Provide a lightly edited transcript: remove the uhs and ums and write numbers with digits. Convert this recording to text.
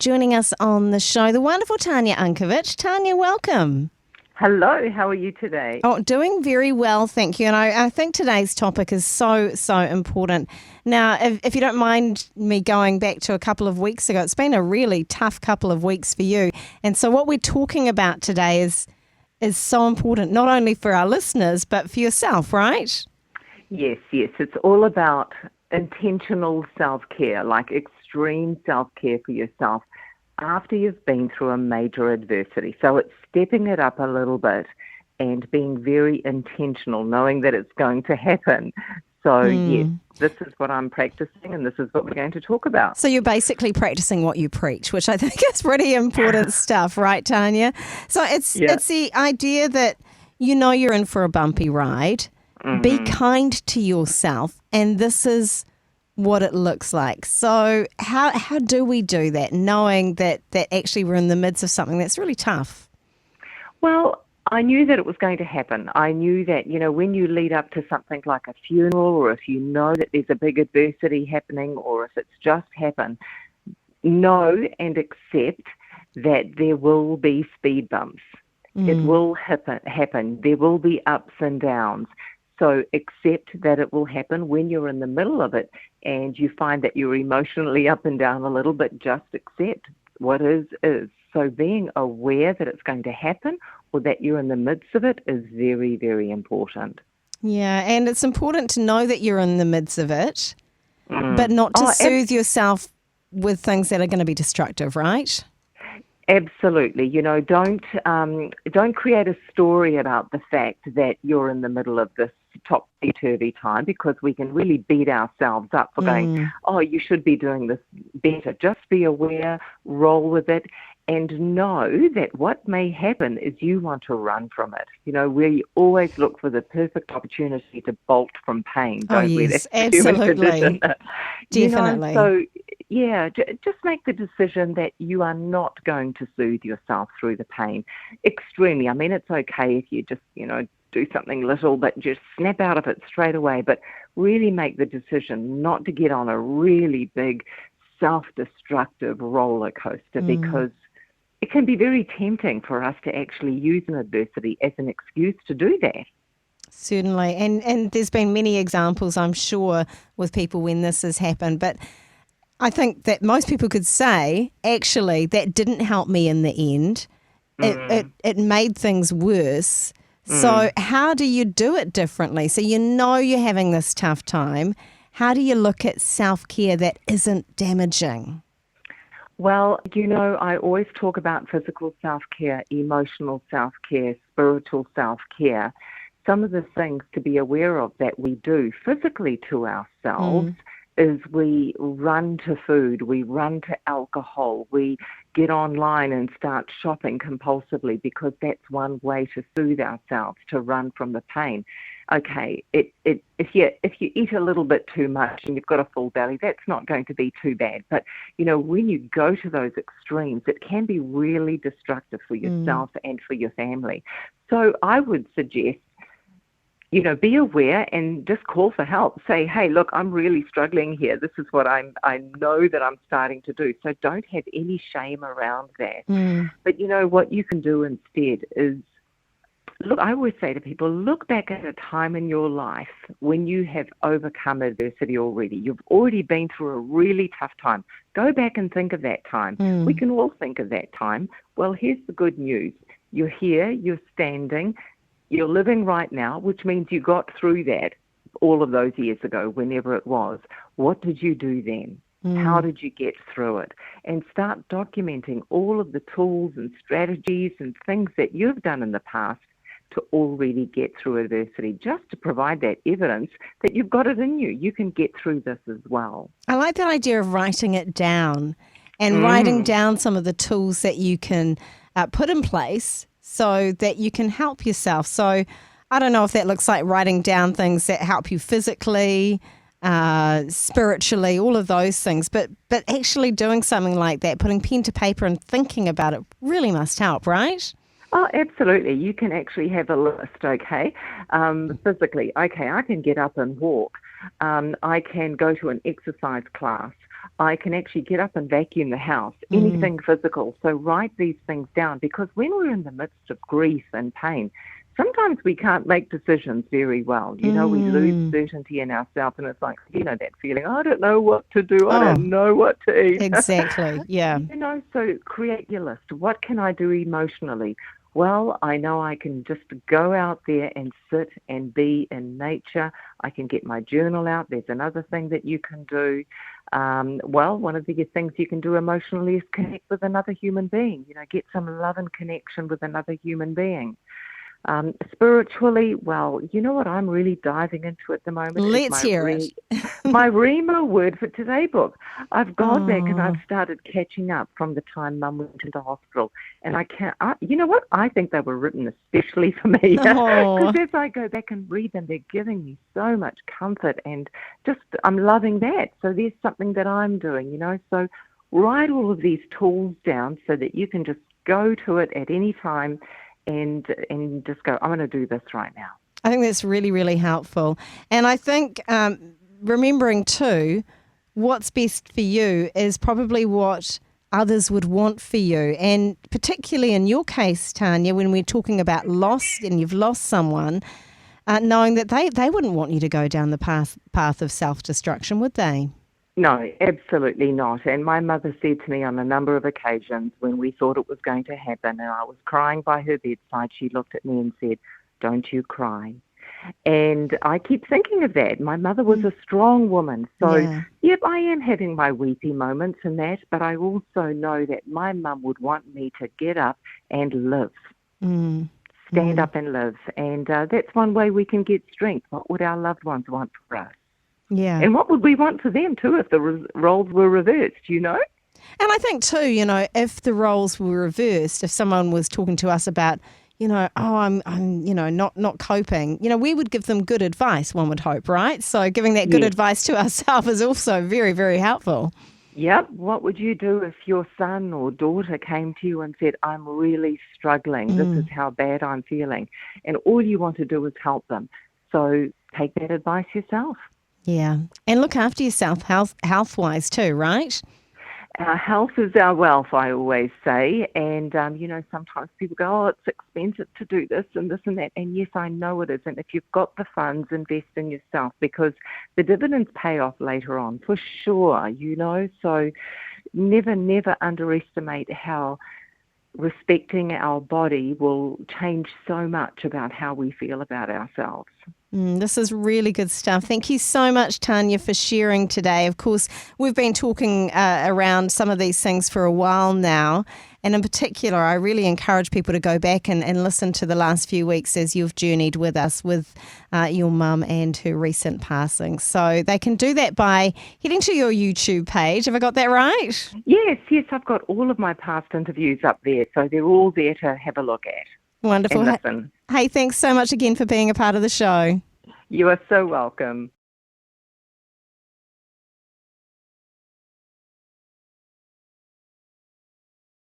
joining us on the show, the wonderful Tanya Unkovich. Tanya, welcome. Hello, how are you today? Oh, doing very well, thank you. And I think today's topic is so important. Now, if you don't mind me going back to a couple of weeks ago, it's been a really tough couple of weeks for you. And so what we're talking about today is so important, not only for our listeners, but for yourself, right? Yes. It's all about intentional self-care, like extreme self-care for yourself after you've been through a major adversity. So it's stepping it up a little bit and being very intentional, knowing that it's going to happen. So yes, this is what I'm practicing and this is what we're going to talk about. So you're basically practicing what you preach, which I think is pretty important stuff, right, Tanya? So it's the idea that you know you're in for a bumpy ride. Mm-hmm. Be kind to yourself, and this is what it looks like. So how do we do that, knowing that actually we're in the midst of something that's really tough? Well, I knew that it was going to happen. I knew that, when you lead up to something like a funeral, or if you know that there's a big adversity happening, or if it's just happened, know and accept that there will be speed bumps. It will happen. There will be ups and downs. So accept that it will happen when you're in the middle of it and you find that you're emotionally up and down a little bit. Just accept what is. So being aware that it's going to happen or that you're in the midst of it is very, very important. Yeah, and it's important to know that you're in the midst of it, but not to soothe yourself with things that are going to be destructive, right? Absolutely. Don't create a story about the fact that you're in the middle of this topsy-turvy time, because we can really beat ourselves up for going, you should be doing this better. Just be aware, roll with it, and know that what may happen is you want to run from it. We always look for the perfect opportunity to bolt from pain, don't we? Yes, absolutely. Definitely. So, just make the decision that you are not going to soothe yourself through the pain extremely. I mean, it's okay if you just, do something little, but just snap out of it straight away. But really make the decision not to get on a really big self-destructive roller coaster, because it can be very tempting for us to actually use an adversity as an excuse to do that. Certainly. And there's been many examples, I'm sure, with people when this has happened. But I think that most people could say, actually, that didn't help me in the end. It made things worse. So how do you do it differently? So you're having this tough time. How do you look at self-care that isn't damaging? Well, I always talk about physical self-care, emotional self-care, spiritual self-care. Some of the things to be aware of that we do physically to ourselves is we run to food, we run to alcohol, we get online and start shopping compulsively, because that's one way to soothe ourselves, to run from the pain. Okay, if you eat a little bit too much and you've got a full belly, that's not going to be too bad. But, when you go to those extremes, it can be really destructive for yourself and for your family. So I would suggest, be aware and just call for help. Say, hey, look, I'm really struggling here. This is what I know that I'm starting to do. So don't have any shame around that. But what you can do instead is, look, I always say to people, look back at a time in your life when you have overcome adversity already. You've already been through a really tough time. Go back and think of that time. We can all think of that time. Well, here's the good news. You're here, you're standing, you're living right now, which means you got through that all of those years ago, whenever it was. What did you do then? How did you get through it? And start documenting all of the tools and strategies and things that you've done in the past to already get through adversity, just to provide that evidence that you've got it in you. You can get through this as well. I like that idea of writing it down and writing down some of the tools that you can put in place so that you can help yourself. So I don't know if that looks like writing down things that help you physically, spiritually, all of those things. But actually doing something like that, putting pen to paper and thinking about it really must help, right? Oh, absolutely. You can actually have a list, okay? Physically, okay, I can get up and walk. I can go to an exercise class. I can actually get up and vacuum the house, anything physical. So write these things down, because when we're in the midst of grief and pain, sometimes we can't make decisions very well. We lose certainty in ourselves, and it's like, that feeling, I don't know what to do. I Oh, don't know what to eat. exactly. Yeah. So create your list. What can I do emotionally? Well, I know I can just go out there and sit and be in nature. I can get my journal out. There's another thing that you can do. One of the things you can do emotionally is connect with another human being. Get some love and connection with another human being. Spiritually, you know what I'm really diving into at the moment is Let's hear it. my Rima word for today book. I've gone back and Oh. I've started catching up from the time Mum went into hospital. And you know what? I think they were written especially for me. Oh. Because as I go back and read them, they're giving me so much comfort, and just I'm loving that. So there's something that I'm doing, So write all of these tools down so that you can just go to it at any time and just go, I'm going to do this right now. I think that's really, really helpful. And I think remembering too, what's best for you is probably what others would want for you. And particularly in your case, Tanya, when we're talking about loss and you've lost someone, knowing that they wouldn't want you to go down the path of self-destruction, would they? No, absolutely not. And my mother said to me on a number of occasions when we thought it was going to happen and I was crying by her bedside, she looked at me and said, "Don't you cry." And I keep thinking of that. My mother was a strong woman. So, yep, I am having my weepy moments and that, but I also know that my mum would want me to get up and live. Stand up and live. And that's one way we can get strength. What would our loved ones want for us? Yeah. And what would we want for them too if the roles were reversed, And I think too, if the roles were reversed, if someone was talking to us about, I'm not coping, we would give them good advice, one would hope, right? So giving that good advice to ourselves is also very, very helpful. Yep. What would you do if your son or daughter came to you and said, I'm really struggling, this is how bad I'm feeling, and all you want to do is help them? So take that advice yourself. Yeah. And look after yourself health-wise too, right? Our health is our wealth, I always say. And, sometimes people go, oh, it's expensive to do this and that. And yes, I know it is. And if you've got the funds, invest in yourself, because the dividends pay off later on for sure, So never underestimate how respecting our body will change so much about how we feel about ourselves. This is really good stuff. Thank you so much, Tanya, for sharing today. Of course, we've been talking around some of these things for a while now. And in particular, I really encourage people to go back and listen to the last few weeks as you've journeyed with us with your mum and her recent passing. So they can do that by heading to your YouTube page. Have I got that right? Yes, I've got all of my past interviews up there. So they're all there to have a look at. Wonderful. And listen. Hey, thanks so much again for being a part of the show. You are so welcome.